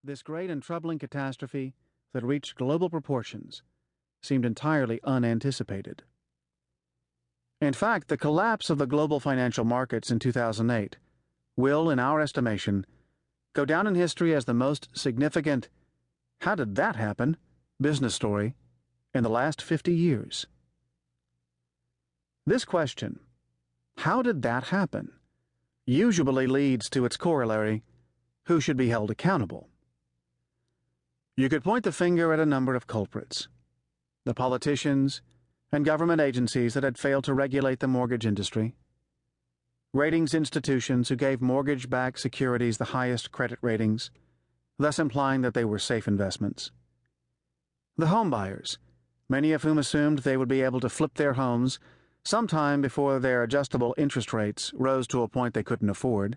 This great and troubling catastrophe that reached global proportions seemed entirely unanticipated. In fact, the collapse of the global financial markets in 2008 will, in our estimation, go down in history as the most significant "how did that happen?" business story in the last 50 years. This question, how did that happen, usually leads to its corollary, who should be held accountable? You could point the finger at a number of culprits: the politicians and government agencies that had failed to regulate the mortgage industry, ratings institutions who gave mortgage-backed securities the highest credit ratings, thus implying that they were safe investments, the homebuyers, many of whom assumed they would be able to flip their homes sometime before their adjustable interest rates rose to a point they couldn't afford,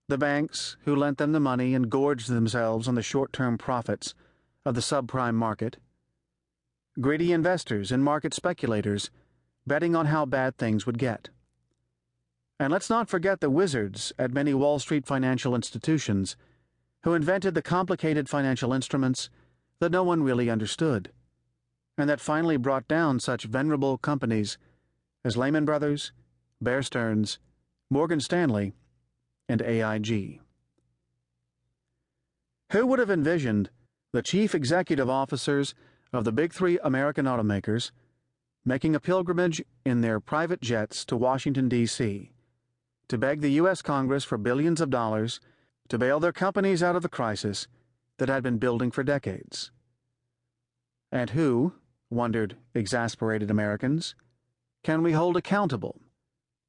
the banks who lent them the money and gorged themselves on the short-term profits of the subprime market, greedy investors and market speculators betting on how bad things would get. And let's not forget the wizards at many Wall Street financial institutions who invented the complicated financial instruments that no one really understood, and that finally brought down such venerable companies as Lehman Brothers, Bear Stearns, Morgan Stanley, and AIG. Who would have envisioned the chief executive officers of the big three American automakers making a pilgrimage in their private jets to Washington, D.C., to beg the U.S. Congress for billions of dollars to bail their companies out of the crisis that had been building for decades? And who, wondered exasperated Americans, can we hold accountable,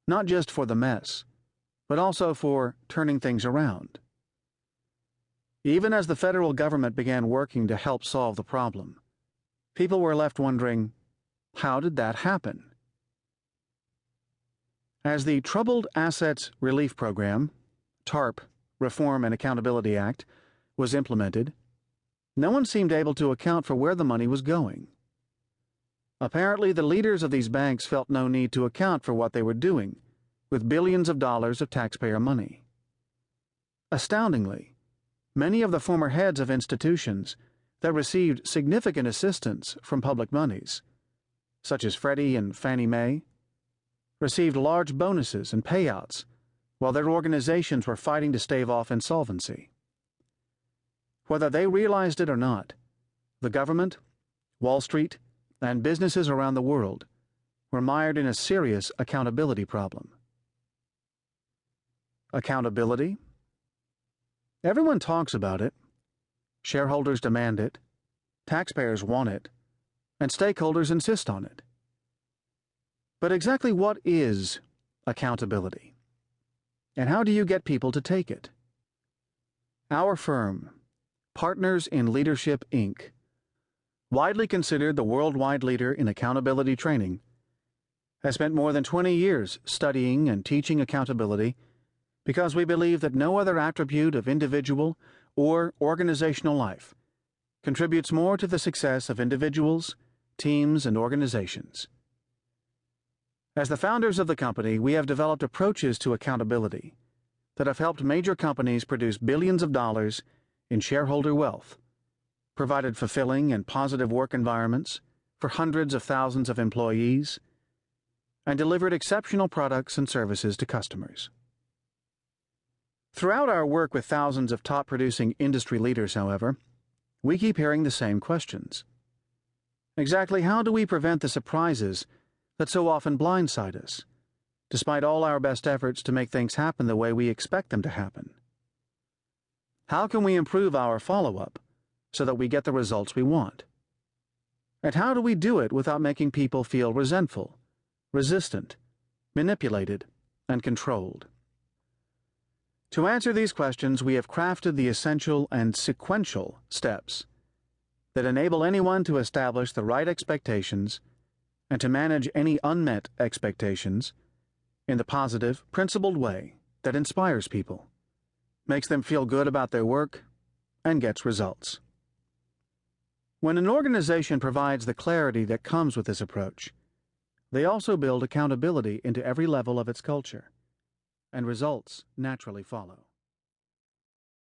not just for the mess, but also for turning things around? Even as the federal government began working to help solve the problem, people were left wondering, how did that happen? As the Troubled Assets Relief Program, TARP, Reform and Accountability Act, was implemented, no one seemed able to account for where the money was going. Apparently, the leaders of these banks felt no need to account for what they were doing with billions of dollars of taxpayer money. Astoundingly, many of the former heads of institutions that received significant assistance from public monies, such as Freddie and Fannie Mae, received large bonuses and payouts while their organizations were fighting to stave off insolvency. Whether they realized it or not, the government, Wall Street, and businesses around the world were mired in a serious accountability problem. Accountability? Everyone talks about it. Shareholders demand it, taxpayers want it, and stakeholders insist on it. But exactly what is accountability? And how do you get people to take it? Our firm, Partners in Leadership, Inc., widely considered the worldwide leader in accountability training, has spent more than 20 years studying and teaching accountability because we believe that no other attribute of individual or organizational life contributes more to the success of individuals, teams, and organizations. As the founders of the company, we have developed approaches to accountability that have helped major companies produce billions of dollars in shareholder wealth, provided fulfilling and positive work environments for hundreds of thousands of employees, and delivered exceptional products and services to customers. Throughout our work with thousands of top-producing industry leaders, however, we keep hearing the same questions. Exactly how do we prevent the surprises that so often blindside us, despite all our best efforts to make things happen the way we expect them to happen? How can we improve our follow-up so that we get the results we want? And how do we do it without making people feel resentful, resistant, manipulated, and controlled? To answer these questions, we have crafted the essential and sequential steps that enable anyone to establish the right expectations and to manage any unmet expectations in the positive, principled way that inspires people, makes them feel good about their work, and gets results. When an organization provides the clarity that comes with this approach, they also build accountability into every level of its culture, and results naturally follow.